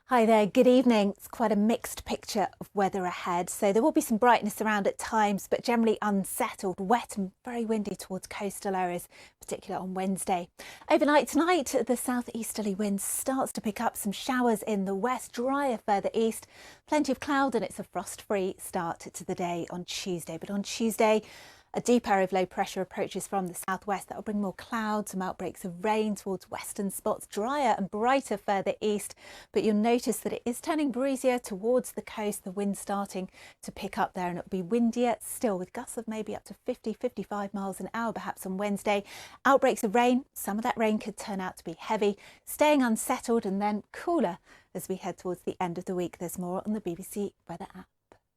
Hi there, good evening. It's quite a mixed picture of weather ahead. So there will be some brightness around at times, but generally unsettled, wet and very windy towards coastal areas, particularly on Wednesday. Overnight tonight, the southeasterly wind starts to pick up some showers in the west, drier further east, plenty of cloud, and it's a frost-free start to the day on Tuesday. But on Tuesday, a deep area of low pressure approaches from the southwest. That will bring more clouds, some outbreaks of rain towards western spots, drier and brighter further east. But you'll notice that it is turning breezier towards the coast, the wind starting to pick up there, and it'll be windier still with gusts of maybe up to 55 miles an hour perhaps on Wednesday. Outbreaks of rain, some of that rain could turn out to be heavy, staying unsettled and then cooler as we head towards the end of the week. There's more on the BBC weather app.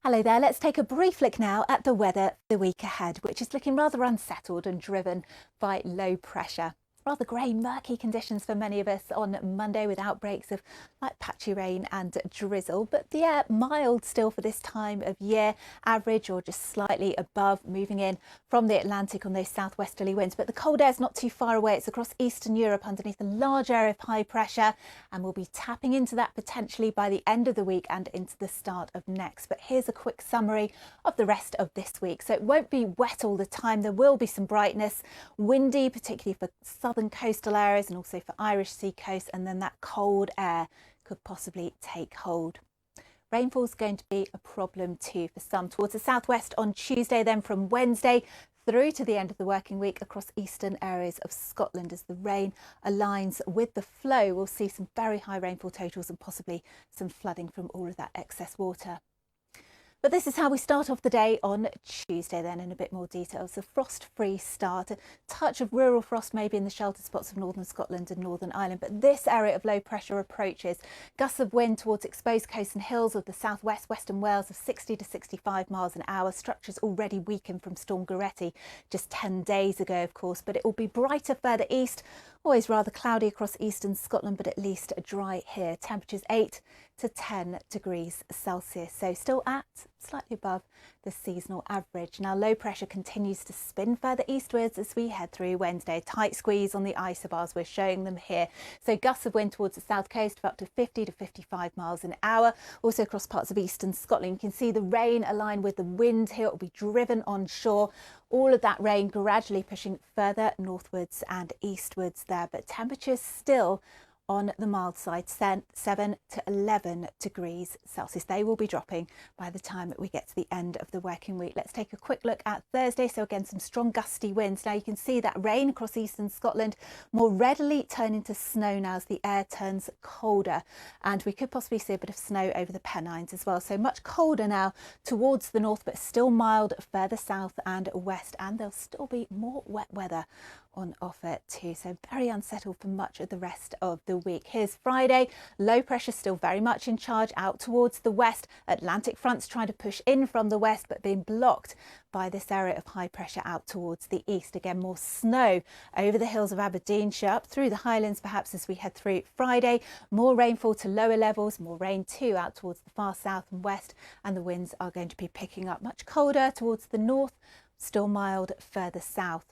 Hello there, let's take a brief look now at the weather for the week ahead, which is looking rather unsettled and driven by low pressure. Rather grey, murky conditions for many of us on Monday with outbreaks of light patchy rain and drizzle. But yeah, mild still for this time of year, average or just slightly above, moving in from the Atlantic on those southwesterly winds. But the cold air is not too far away. It's across Eastern Europe underneath a large area of high pressure, and we'll be tapping into that potentially by the end of the week and into the start of next. But here's a quick summary of the rest of this week. So it won't be wet all the time. There will be some brightness, windy, particularly for southern coastal areas and also for Irish sea coast, and then that cold air could possibly take hold. Rainfall is going to be a problem too for some towards the southwest on Tuesday, then from Wednesday through to the end of the working week across eastern areas of Scotland. As the rain aligns with the flow, we'll see some very high rainfall totals and possibly some flooding from all of that excess water. But this is how we start off the day on Tuesday then in a bit more detail. It's a frost-free start, a touch of rural frost maybe in the sheltered spots of northern Scotland and Northern Ireland. But this area of low pressure approaches. Gusts of wind towards exposed coasts and hills of the southwest, western Wales of 60 to 65 miles an hour. Structures already weakened from Storm Goretti just 10 days ago, of course, but it will be brighter further east. Always rather cloudy across eastern Scotland, but at least dry here. Temperatures 8 to 10 degrees Celsius, so still at slightly above the seasonal average. Now low pressure continues to spin further eastwards as we head through Wednesday. Tight squeeze on the isobars, we're showing them here. So gusts of wind towards the south coast of up to 50 to 55 miles an hour. Also across parts of eastern Scotland, you can see the rain align with the wind here. It will be driven onshore. All of that rain gradually pushing further northwards and eastwards there, but temperatures still on the mild side, 7 to 11 degrees Celsius. They will be dropping by the time that we get to the end of the working week. Let's take a quick look at Thursday. So again, some strong gusty winds. Now you can see that rain across eastern Scotland more readily turn into snow now as the air turns colder. And we could possibly see a bit of snow over the Pennines as well. So much colder now towards the north, but still mild further south and west. And there'll still be more wet weather on offer too, so very unsettled for much of the rest of the week. Here's Friday, low pressure still very much in charge out towards the west. Atlantic fronts trying to push in from the west, but being blocked by this area of high pressure out towards the east. Again, more snow over the hills of Aberdeenshire, up through the Highlands perhaps as we head through Friday. More rainfall to lower levels, more rain too out towards the far south and west, and the winds are going to be picking up. Much colder towards the north, still mild further south.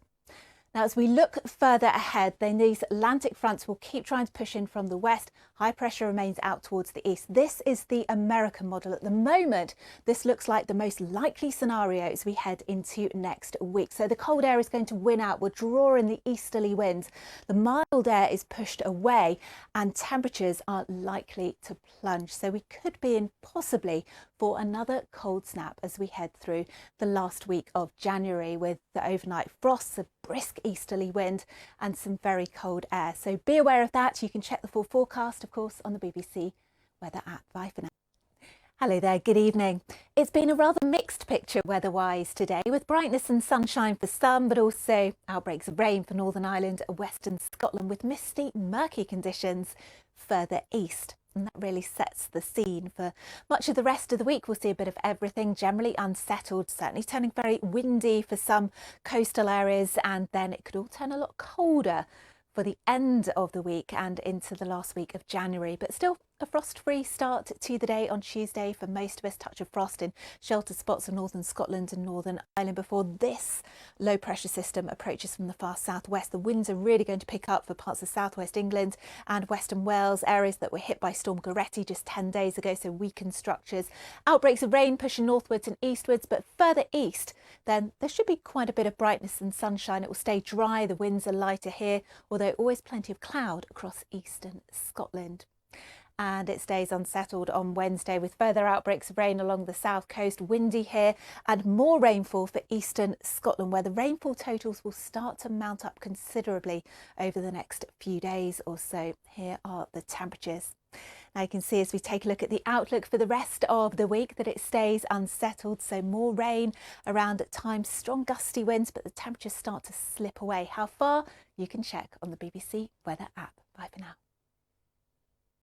Now, as we look further ahead, then these Atlantic fronts will keep trying to push in from the west. High pressure remains out towards the east. This is the American model. At the moment, this looks like the most likely scenario as we head into next week. So the cold air is going to win out. We'll draw in the easterly winds. The mild air is pushed away and temperatures are likely to plunge. So we could be in possibly for another cold snap as we head through the last week of January with the overnight frosts, a brisk easterly wind and some very cold air. So be aware of that. You can check the full forecast, of course, on the BBC weather app. Bye for now. Hello there, good evening. It's been a rather mixed picture weather-wise today, with brightness and sunshine for some, but also outbreaks of rain for Northern Ireland and Western Scotland, with misty, murky conditions further east. And that really sets the scene for much of the rest of the week. We'll see a bit of everything, generally unsettled, certainly turning very windy for some coastal areas, and then it could all turn a lot colder for the end of the week and into the last week of January, but still A frost-free start to the day on Tuesday for most of us. Touch of frost in sheltered spots of northern Scotland and Northern Ireland before this low pressure system approaches from the far southwest. The winds are really going to pick up for parts of southwest England and western Wales, areas that were hit by Storm Goretti just 10 days ago, so weakened structures. Outbreaks of rain pushing northwards and eastwards, but further east, then there should be quite a bit of brightness and sunshine. It will stay dry, the winds are lighter here, although always plenty of cloud across eastern Scotland. And it stays unsettled on Wednesday with further outbreaks of rain along the south coast, windy here, and more rainfall for eastern Scotland, where the rainfall totals will start to mount up considerably over the next few days or so. Here are the temperatures. Now you can see as we take a look at the outlook for the rest of the week that it stays unsettled, so more rain around at times, strong gusty winds, but the temperatures start to slip away. How far? You can check on the BBC weather app. Bye for now.